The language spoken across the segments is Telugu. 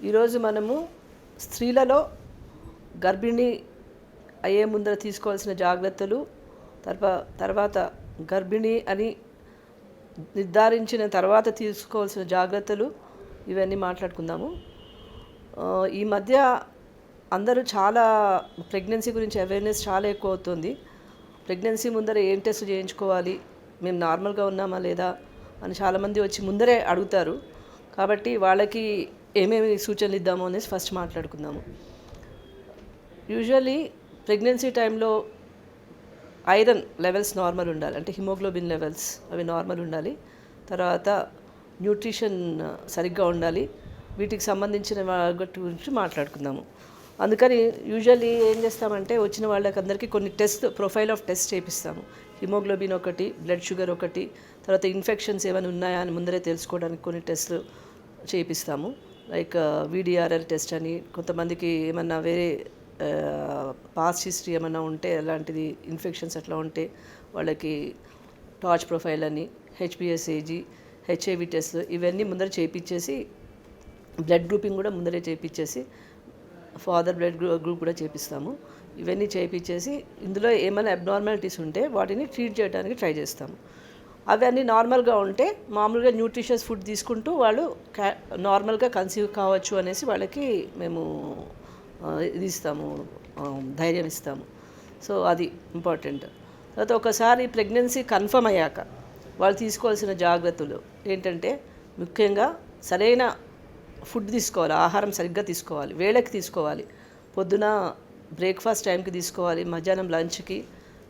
ఈరోజు మనము స్త్రీలలో గర్భిణీ అయ్యే ముందర తీసుకోవాల్సిన జాగ్రత్తలు, తర్వాత గర్భిణీ అని నిర్ధారించిన తర్వాత తీసుకోవాల్సిన జాగ్రత్తలు ఇవన్నీ మాట్లాడుకుందాము. ఈ మధ్య అందరూ చాలా ప్రెగ్నెన్సీ గురించి అవేర్నెస్ చాలా ఎక్కువ అవుతుంది. ప్రెగ్నెన్సీ ముందర ఏం టెస్ట్ చేయించుకోవాలి, మేము నార్మల్గా ఉన్నామా లేదా అని చాలామంది వచ్చి ముందరే అడుగుతారు. కాబట్టి వాళ్ళకి ఏమేమి సూచనలు ఇద్దామో అనేసి ఫస్ట్ మాట్లాడుకుందాము. యూజువల్లీ ప్రెగ్నెన్సీ టైంలో ఐరన్ లెవెల్స్ నార్మల్ ఉండాలి, అంటే హిమోగ్లోబిన్ లెవెల్స్ అవి నార్మల్ ఉండాలి. తర్వాత న్యూట్రిషన్ సరిగ్గా ఉండాలి. వీటికి సంబంధించిన వాటి గురించి మాట్లాడుకుందాము. అందుకని యూజువల్లీ ఏం చేస్తామంటే వచ్చిన వాళ్ళకందరికీ కొన్ని ప్రొఫైల్ ఆఫ్ టెస్ట్ చేపిస్తాము. హిమోగ్లోబిన్ ఒకటి, బ్లడ్ షుగర్ ఒకటి, తర్వాత ఇన్ఫెక్షన్స్ ఏమైనా ఉన్నాయా అని ముందరే తెలుసుకోవడానికి కొన్ని టెస్ట్లు చేపిస్తాము. లైక్ VDRL టెస్ట్ అని, కొంతమందికి ఏమన్నా వేరే పాస్ట్ హిస్టరీ ఏమన్నా ఉంటే అలాంటిది ఇన్ఫెక్షన్స్ అట్లా ఉంటే వాళ్ళకి టార్చ్ ప్రొఫైల్ అని, HbS-AG, HIV టెస్ట్లు ఇవన్నీ ముందర చేయించేసి, బ్లడ్ గ్రూపింగ్ కూడా ముందరే చేయించేసి, ఫాదర్ బ్లడ్ గ్రూప్ కూడా చేపిస్తాము. ఇవన్నీ చేయించేసి ఇందులో ఏమైనా అబ్నార్మాలిటీస్ ఉంటే వాటిని ట్రీట్ చేయడానికి ట్రై చేస్తాము. అవన్నీ నార్మల్గా ఉంటే మామూలుగా న్యూట్రిషియస్ ఫుడ్ తీసుకుంటూ వాళ్ళు నార్మల్గా కన్సీవ్ కావచ్చు అనేసి వాళ్ళకి మేము ఇది ఇస్తాము, ధైర్యం ఇస్తాము. సో అది ఇంపార్టెంట్. తర్వాత ఒకసారి ప్రెగ్నెన్సీ కన్ఫర్మ్ అయ్యాక వాళ్ళు తీసుకోవాల్సిన జాగ్రత్తలు ఏంటంటే, ముఖ్యంగా సరైన ఫుడ్ తీసుకోవాలి, ఆహారం సరిగ్గా తీసుకోవాలి, వేళకి తీసుకోవాలి. పొద్దున బ్రేక్ఫాస్ట్ టైంకి తీసుకోవాలి, మధ్యాహ్నం లంచ్కి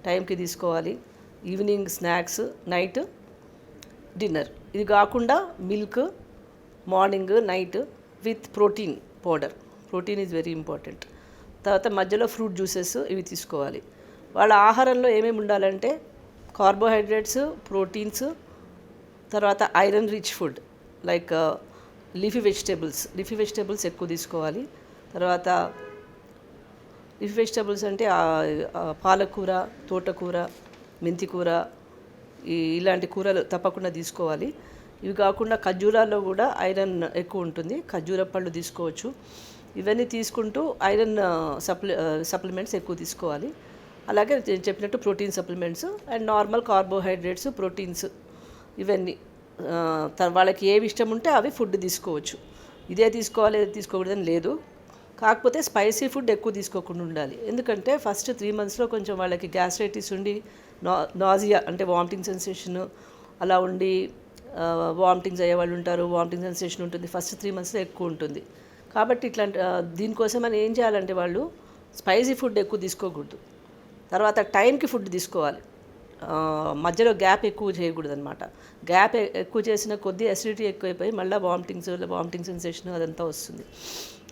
టైంకి తీసుకోవాలి, ఈవినింగ్ స్నాక్స్, నైట్ డిన్నర్. ఇది కాకుండా milk morning night with protein powder. Protein is very important. తర్వాత మధ్యలో ఫ్రూట్ జ్యూసెస్ ఇవి తీసుకోవాలి. వాళ్ళ ఆహారంలో ఏమేమి ఉండాలంటే కార్బోహైడ్రేట్స్, ప్రోటీన్స్, తర్వాత iron rich food like leafy vegetables ఎక్కువ తీసుకోవాలి. తర్వాత లీఫీ వెజిటేబుల్స్ అంటే పాలకూర, తోటకూర, మెంతికూర, ఇలాంటి కూరలు తప్పకుండా తీసుకోవాలి. ఇవి కాకుండా ఖర్జూరాల్లో కూడా ఐరన్ ఎక్కువ ఉంటుంది, ఖర్జూర పళ్ళు తీసుకోవచ్చు. ఇవన్నీ తీసుకుంటూ ఐరన్ సప్లిమెంట్స్ ఎక్కువ తీసుకోవాలి. అలాగే చెప్పినట్టు protein supplements and normal carbohydrates, proteins ఇవన్నీ వాళ్ళకి ఏవి ఇష్టం ఉంటే అవి ఫుడ్ తీసుకోవచ్చు. ఇదే తీసుకోవాలి ఇదే తీసుకోకూడదని లేదు. కాకపోతే స్పైసీ ఫుడ్ ఎక్కువ తీసుకోకుండా ఉండాలి. ఎందుకంటే ఫస్ట్ 3 monthsలో కొంచెం వాళ్ళకి గ్యాస్ట్రైటిస్ ఉండి నాజియా అంటే వామిటింగ్ సెన్సేషన్ అలా ఉండి వామిటింగ్స్ అయ్యే వాళ్ళు ఉంటారు, వామిటింగ్ సెన్సేషన్ ఉంటుంది. ఫస్ట్ 3 monthsలో ఎక్కువ ఉంటుంది. కాబట్టి ఇట్లాంటి దీనికోసం మనం ఏం చేయాలంటే వాళ్ళు స్పైసీ ఫుడ్ ఎక్కువ తీసుకోకూడదు. తర్వాత టైంకి ఫుడ్ తీసుకోవాలి. మధ్యలో గ్యాప్ ఎక్కువ చేయకూడదు అనమాట. గ్యాప్ ఎక్కువ చేసిన కొద్దీ అసిడిటీ ఎక్కువైపోయి మళ్ళీ వామిటింగ్ సెన్సేషన్ అదంతా వస్తుంది.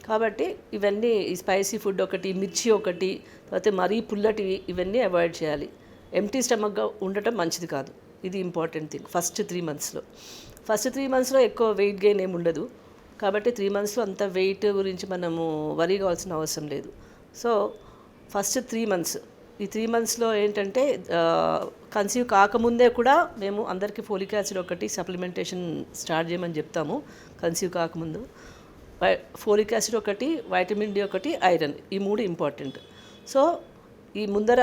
కాబట్టి ఇవన్నీ ఈ స్పైసీ ఫుడ్ ఒకటి, మిర్చి ఒకటి, తర్వాత మరీ పుల్లటివి ఇవన్నీ అవాయిడ్ చేయాలి. ఎంటీ స్టమక్గా ఉండటం మంచిది కాదు. ఇది ఇంపార్టెంట్ థింగ్ ఫస్ట్ 3 monthsలో ఎక్కువ వెయిట్ గెయిన్ ఏమి ఉండదు. కాబట్టి 3 monthsలో అంత వెయిట్ గురించి మనము వరీ కావాల్సిన అవసరం లేదు. సో ఫస్ట్ 3 months, ఈ 3 monthsలో ఏంటంటే కన్సీవ్ కాకముందే కూడా మేము అందరికీ ఫోలిక్ యాసిడ్ ఒకటి సప్లిమెంటేషన్ స్టార్ట్ చేయమని చెప్తాము. కన్సీవ్ కాకముందు ఫోలిక్ యాసిడ్ ఒకటి, వైటమిన్ D ఒకటి, ఐరన్, ఈ 3 ఇంపార్టెంట్. సో ఈ ముందర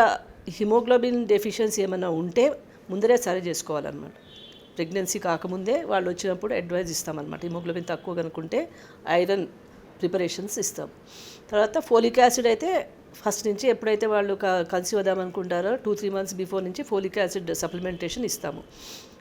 హిమోగ్లోబిన్ డెఫిషియన్సీ ఏమైనా ఉంటే ముందరే సరి చేసుకోవాలన్నమాట. ప్రెగ్నెన్సీ కాకముందే వాళ్ళు వచ్చినప్పుడు అడ్వైజ్ ఇస్తామన్నమాట. హిమోగ్లోబిన్ తక్కువ కనుక్కుంటే ఐరన్ ప్రిపరేషన్స్ ఇస్తాం. తర్వాత ఫోలిక్ యాసిడ్ అయితే ఫస్ట్ నుంచి ఎప్పుడైతే వాళ్ళు కన్సీవ్ అవుదామనుకుంటారో 2-3 months బిఫోర్ నుంచి ఫోలిక్ యాసిడ్ సప్లిమెంటేషన్ ఇస్తాము.